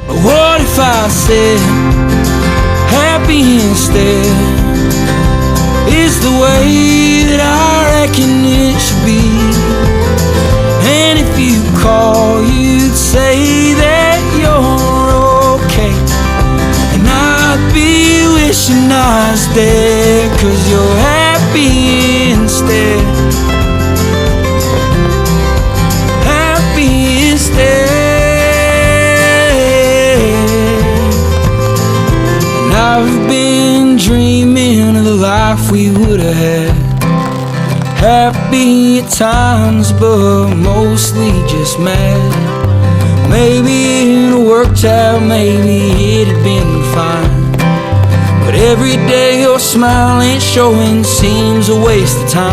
What if I said happy instead is the way that I reckon it should be? And if you call, you'd say that you're okay, and I'd be wishing I was there, 'cause you're happy instead. Happy instead. And I've been dreaming of the life we would have had, happy at times, but mostly just mad. Maybe it worked out, maybe it had been fine, but every day your smile ain't showing seems a waste of time.